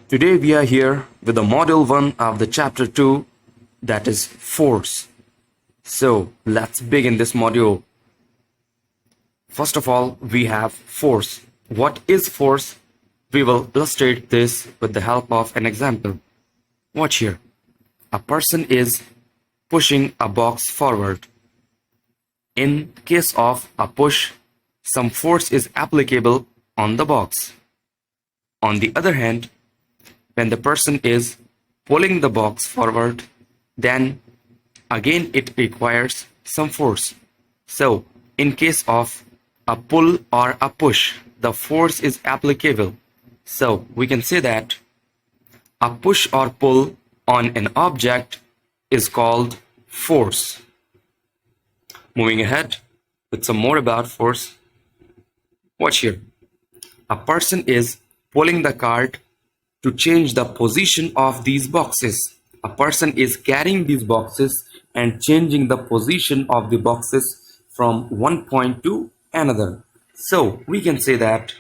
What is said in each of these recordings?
Today we are here with the Module 1 of the Chapter 2, that is Force. So let's begin this module. First of all, we have force. What is force? We will illustrate this with the help of an example. Watch here. A person is pushing a box forward. In case of a push, some force is applicable on the box. On the other hand, when the person is pulling the box forward, then again it requires some force. So in case of a pull or a push, the force is applicable. So we can say that a push or pull on an object is called force. Moving ahead with some more about force. Watch here. A person is pulling the cart to change the position of these boxes. A person is carrying these boxes and changing the position of the boxes from one point to another. So we can say that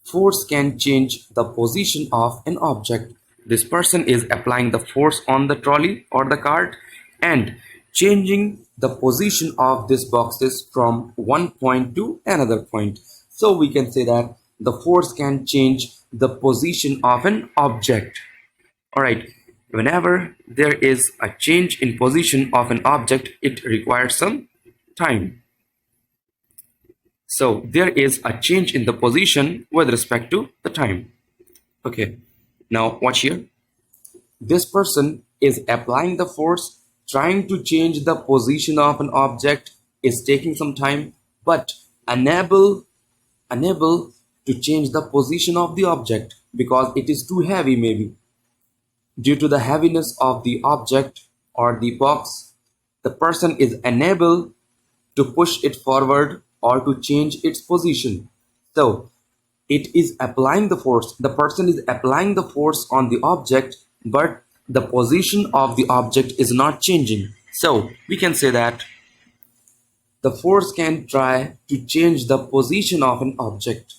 force can change the position of an object. This person is applying the force on the trolley or the cart and changing the position of these boxes from one point to another point. So we can say that the force can change the position of an object. Alright, whenever there is a change in position of an object, it requires some time. So there is a change in the position with respect to the time. Okay, now watch here. This person is applying the force, trying to change the position of an object, is taking some time, but unable to change the position of the object because it is too heavy maybe. Due to the heaviness of the object or the box, the person is unable to push it forward or to change its position. So it is applying the force. The person is applying the force on the object, but the position of the object is not changing. So we can say that the force can try to change the position of an object.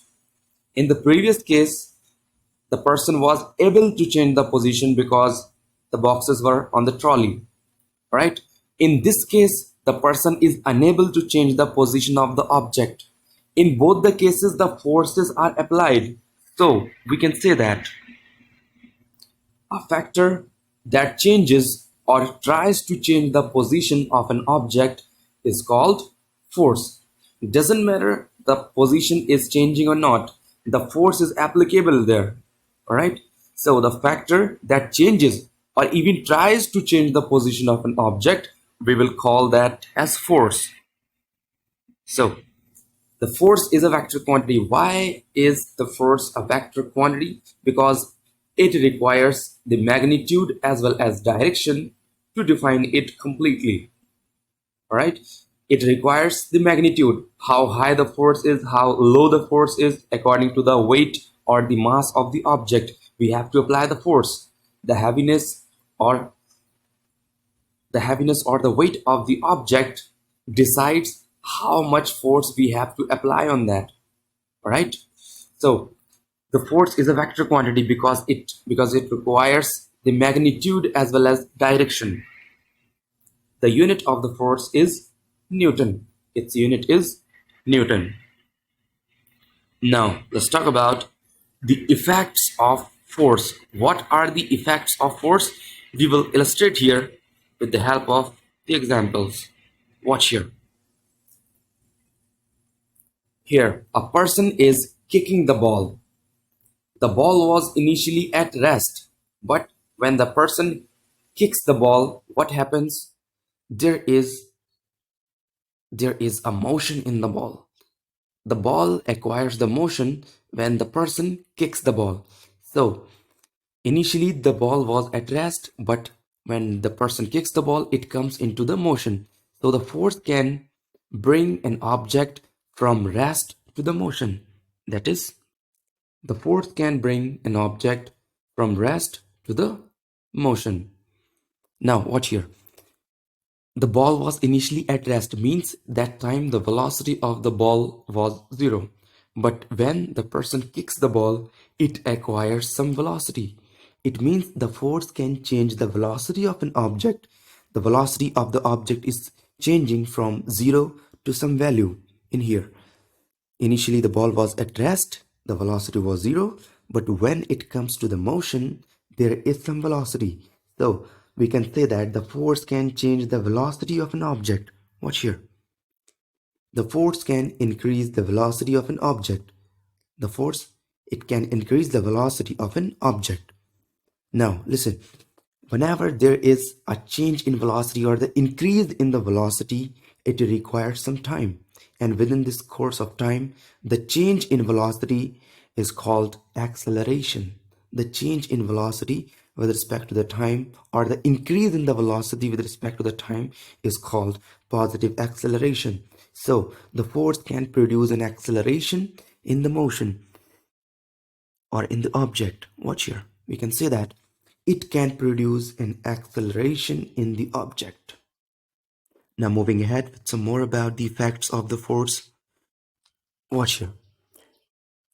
In the previous case, the person was able to change the position because the boxes were on the trolley, right? In this case, the person is unable to change the position of the object. In both the cases, the forces are applied. So we can say that a factor that changes or tries to change the position of an object is called force. It doesn't matter the position is changing or not, the force is applicable there. Alright, so the factor that changes or even tries to change the position of an object, we will call that as force. So the force is a vector quantity. Why is the force a vector quantity? Because it requires the magnitude as well as direction to define it completely. Alright, it requires the magnitude, how high the force is, how low the force is according to the weight or the mass of the object. We have to apply the force. The heaviness or the weight of the object decides how much force we have to apply on that. All right, so the force is a vector quantity because it requires the magnitude as well as direction. The unit of the force is Newton. Its unit is Newton. Now let's talk about the effects of force. What are the effects of force? We will illustrate here with the help of the examples. Watch here. Here, a person is kicking the ball. The ball was initially at rest, but when the person kicks the ball, what happens? There is a motion in the ball. The ball acquires the motion when the person kicks the ball. So initially the ball was at rest, but when the person kicks the ball, it comes into the motion. So the force can bring an object from rest to the motion. That is, the force can bring an object from rest to the motion. Now watch here. The ball was initially at rest means that time the velocity of the ball was 0. But when the person kicks the ball, it acquires some velocity. It means the force can change the velocity of an object. The velocity of the object is changing from 0 to some value in here. Initially the ball was at rest, the velocity was 0, but when it comes to the motion, there is some velocity. So we can say that the force can change the velocity of an object. Watch here. The force can increase the velocity of an object. The force, it can increase the velocity of an object. Now listen, whenever there is a change in velocity or the increase in the velocity, it requires some time. And within this course of time, the change in velocity is called acceleration. The change in velocity with respect to the time, or the increase in the velocity with respect to the time, is called positive acceleration. So the force can produce an acceleration in the motion or in the object. Watch here. We can say that it can produce an acceleration in the object. Now moving ahead with some more about the effects of the force. Watch here.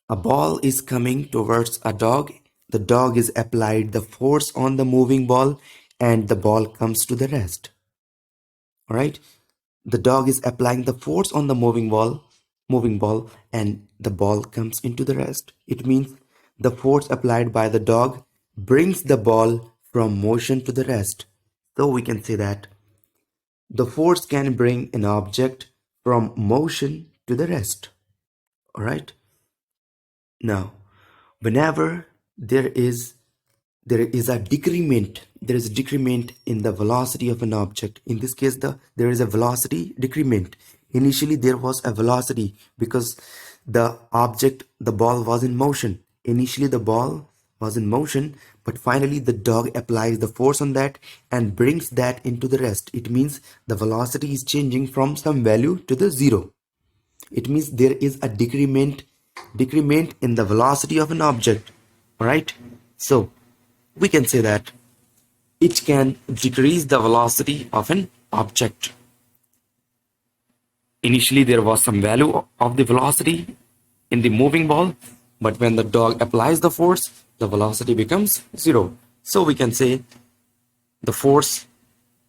A ball is coming towards a dog. The dog is applied the force on the moving ball and the ball comes to the rest. Alright? The dog is applying the force on the moving ball and the ball comes into the rest. It means the force applied by the dog brings the ball from motion to the rest. So we can say that the force can bring an object from motion to the rest. Alright? Now, whenever there is a decrement, in the velocity of an object. In this case, there is a velocity decrement. Initially, there was a velocity because the ball was in motion. Initially, the ball was in motion, but finally the dog applies the force on that and brings that into the rest. It means the velocity is changing from some value to the 0. It means there is a decrement in the velocity of an object. Alright? So we can say that it can decrease the velocity of an object. Initially there was some value of the velocity in the moving ball, but when the dog applies the force, the velocity becomes 0. So we can say the force,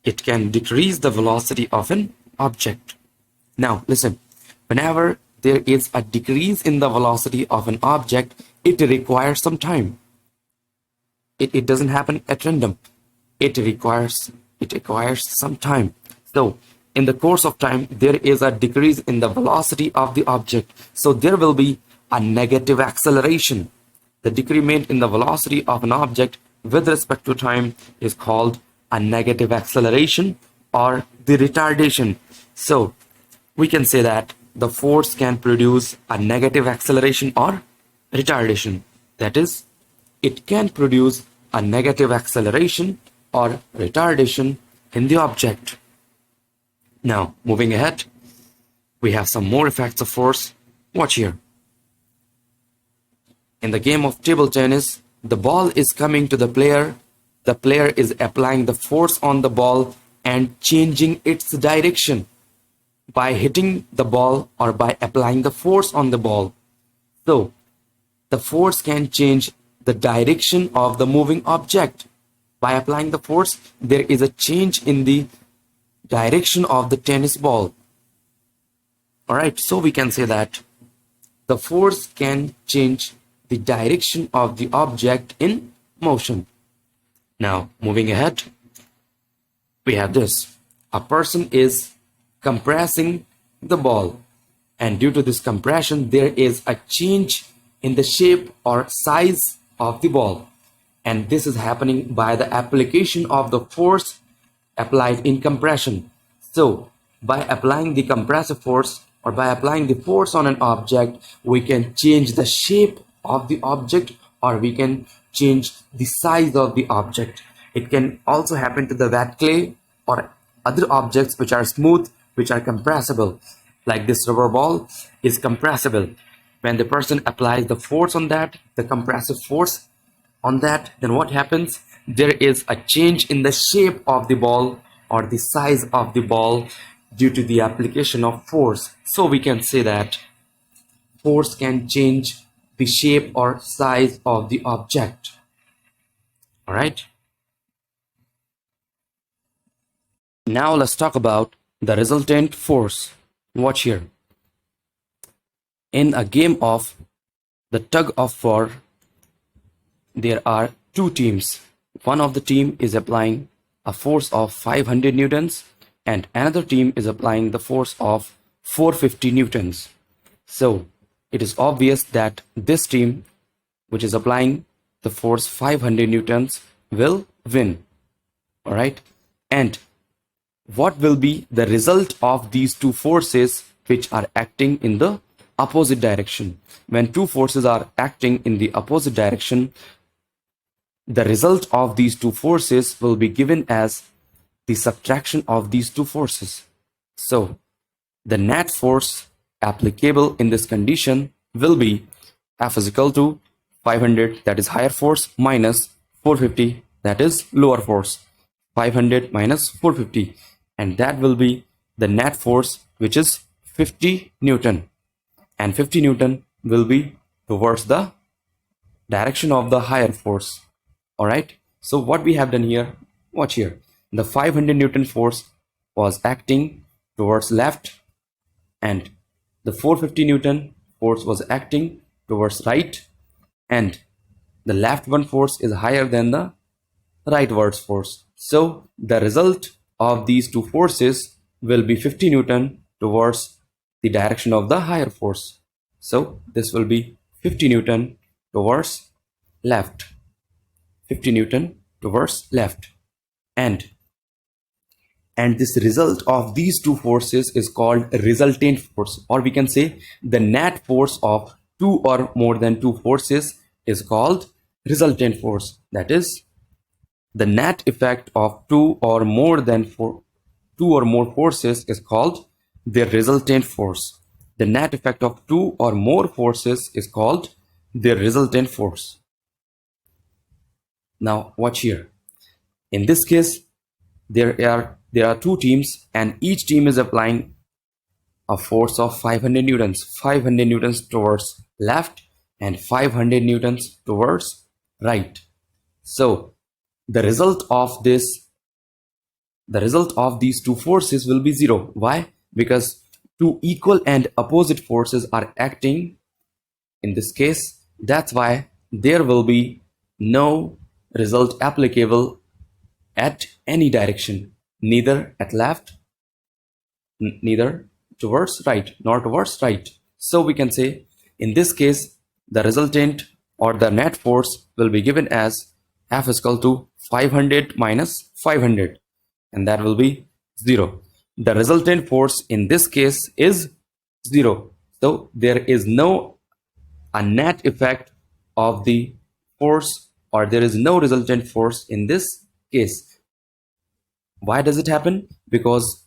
it can decrease the velocity of an object. Now listen, whenever there is a decrease in the velocity of an object, it requires some time. It doesn't happen at random. It requires some time. So in the course of time, there is a decrease in the velocity of the object. So there will be a negative acceleration. The decrement in the velocity of an object with respect to time is called a negative acceleration or the retardation. So we can say that the force can produce a negative acceleration or retardation. That is, it can produce a negative acceleration or retardation in the object. Now, moving ahead, we have some more effects of force. Watch here. In the game of table tennis, the ball is coming to the player. The player is applying the force on the ball and changing its direction by hitting the ball or by applying the force on the ball. So, the force can change the direction of the moving object. By applying the force, there is a change in the direction of the tennis ball. Alright, so we can say that the force can change the direction of the object in motion. Now, moving ahead, we have this. A person is compressing the ball, and due to this compression, there is a change in the shape or size of the ball. And this is happening by the application of the force applied in compression. So, by applying the compressive force or by applying the force on an object, we can change the shape of the object or we can change the size of the object. It can also happen to the wet clay or other objects which are smooth, which are compressible. Like this rubber ball is compressible. When the person applies the force on that, the compressive force on that, then what happens? There is a change in the shape of the ball or the size of the ball due to the application of force. So we can say that force can change the shape or size of the object. All right. Now let's talk about the resultant force. Watch here. In a game of the tug of war, there are two teams. One of the team is applying a force of 500 newtons and another team is applying the force of 450 newtons. So it is obvious that this team, which is applying the force 500 newtons, will win. All right. And what will be the result of these two forces which are acting in the opposite direction? When two forces are acting in the opposite direction, the result of these two forces will be given as the subtraction of these two forces. So the net force applicable in this condition will be F is equal to 500, that is higher force, minus 450, that is lower force. 500 minus 450, and that will be the net force, which is 50 Newton. And 50 Newton will be towards the direction of the higher force. All right. So what we have done here, watch here. The 500 Newton force was acting towards left, and the 450 Newton force was acting towards right, and the left one force is higher than the rightwards force. So the result of these two forces will be 50 Newton towards the direction of the higher force. So this will be 50 Newton towards left. 50 Newton towards left. And this result of these two forces is called resultant force, or we can say the net force of two or more than two forces is called resultant force. That is, the net effect of two or more forces is called the resultant force. The net effect of two or more forces is called the resultant force. Now watch here. In this case, there are two teams, and each team is applying a force of 500 newtons. 500 newtons towards left and 500 newtons towards right. So the result of these two forces will be zero. Why? Because two equal and opposite forces are acting in this case. That's why there will be no result applicable at any direction, neither at left, neither towards right, nor towards right. So we can say in this case the resultant or the net force will be given as F is equal to 500 minus 500, and that will be 0. The resultant force in this case is 0. So there is no a net effect of the force, or there is no resultant force in this case. Why does it happen? Because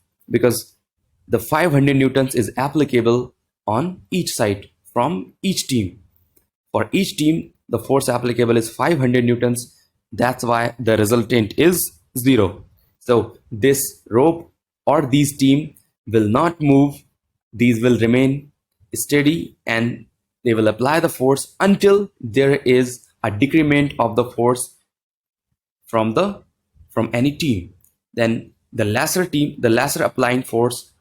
the 500 newtons is applicable on each side from each team. For each team, the force applicable is 500 newtons. That's why the resultant is 0. So this rope or these team will not move. These will remain steady, and they will apply the force until there is a decrement of the force from any team. Then the lesser applying force,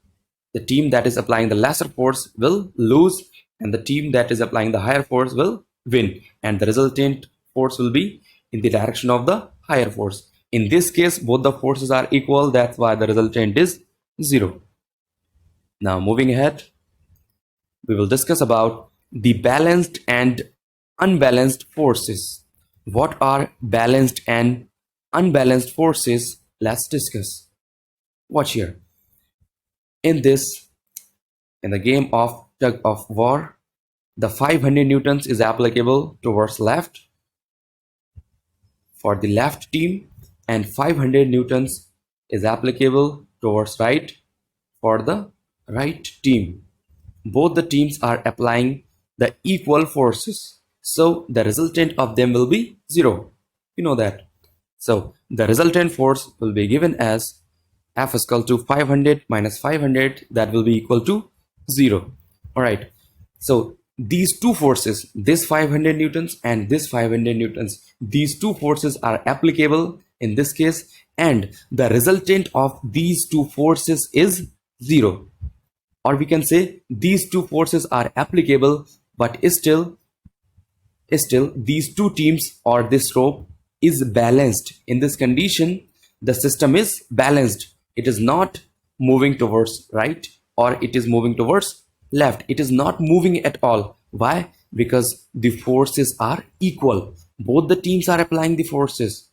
the team that is applying the lesser force will lose, and the team that is applying the higher force will win, and the resultant force will be in the direction of the higher force. In this case, both the forces are equal. That's why the resultant is 0. Now moving ahead, we will discuss about the balanced and unbalanced forces. What are balanced and unbalanced forces? Let's discuss. Watch here. In the game of tug of war, the 500 newtons is applicable towards left for the left team, and 500 newtons is applicable towards right for the right team. Both the teams are applying the equal forces, so the resultant of them will be 0. You know that. So the resultant force will be given as F is equal to 500 minus 500, that will be equal to 0. All right. So these two forces, this 500 newtons and this 500 newtons, these two forces are applicable in this case, and the resultant of these two forces is 0. Or we can say these two forces are applicable, but still these two teams or this rope is balanced. In this condition, the system is balanced. It is not moving towards right or it is moving towards left. It is not moving at all. Why? Because the forces are equal. Both the teams are applying the forces,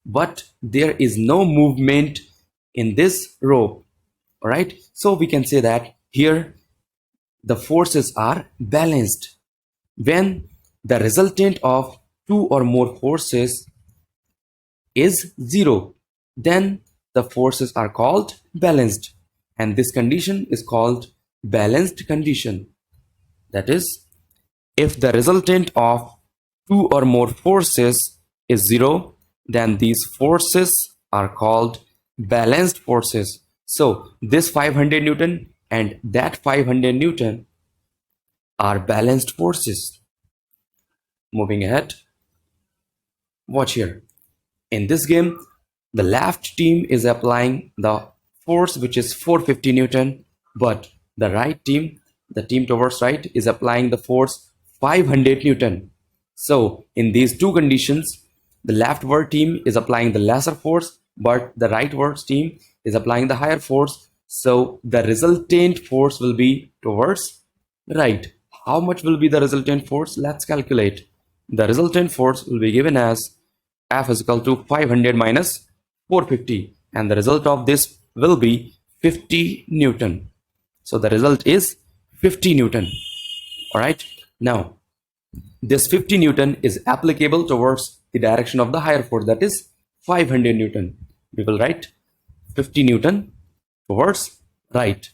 but there is no movement in this rope. All right, so we can say that here the forces are balanced. When the resultant of two or more forces is 0, then the forces are called balanced, and this condition is called balanced condition. That is, if the resultant of two or more forces is 0, then these forces are called balanced forces. So this 500 Newton and that 500 Newton are balanced forces. Moving ahead, watch here. In this game, the left team is applying the force which is 450 Newton, but the right team, the team towards right, is applying the force 500 Newton. So in these two conditions, the leftward team is applying the lesser force, but the rightward team is applying the higher force. So the resultant force will be towards right. How much will be the resultant force? Let's calculate. The resultant force will be given as F is equal to 500 minus 450, and the result of this will be 50 Newton. So the result is 50 Newton. All right. Now, this 50 Newton is applicable towards the direction of the higher force, that is 500 Newton. We will write 50 Newton towards right.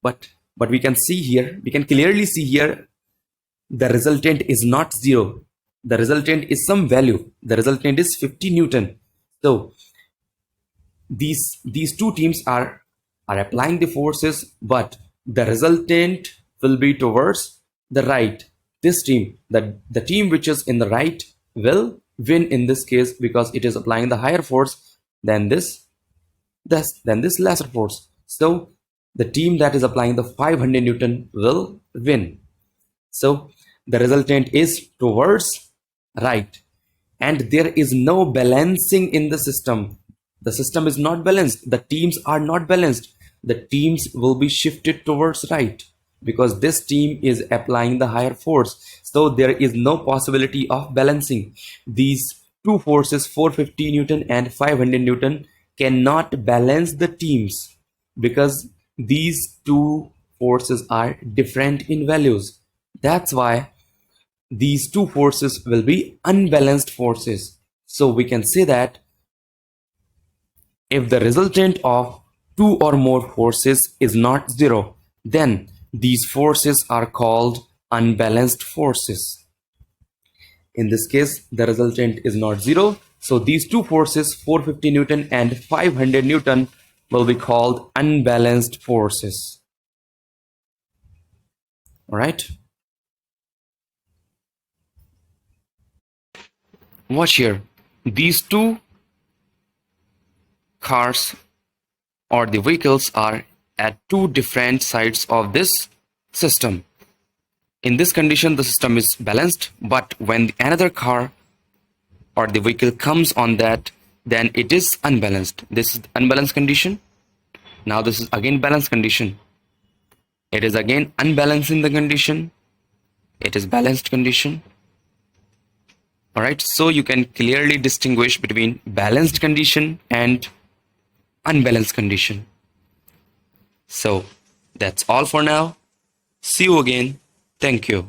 But we can see here, we can clearly see here, the resultant is not 0. The resultant is some value. The resultant is 50 Newton. So these two teams are applying the forces, but the resultant will be towards the right. This team, the team which is in the right, will win in this case because it is applying the higher force than this lesser force. So the team that is applying the 500 Newton will win. So the resultant is towards right, and there is no balancing in the system. The system is not balanced. The teams are not balanced. The teams will be shifted towards right because this team is applying the higher force. So there is no possibility of balancing. These two forces, 450 Newton and 500 Newton, cannot balance the teams because these two forces are different in values. That's why these two forces will be unbalanced forces. So we can say that if the resultant of two or more forces is not 0, then these forces are called unbalanced forces. In this case, the resultant is not 0. So these two forces, 450 Newton and 500 Newton, will be called unbalanced forces. All right. Watch here. These two cars or the vehicles are at two different sides of this system. In this condition, the system is balanced, but when another car or the vehicle comes on that, then it is unbalanced. This is unbalanced condition. Now this is again balanced condition. It is again unbalancing the condition. It is balanced condition. All right, so you can clearly distinguish between balanced condition and unbalanced condition. So that's all for now. See you again. Thank you.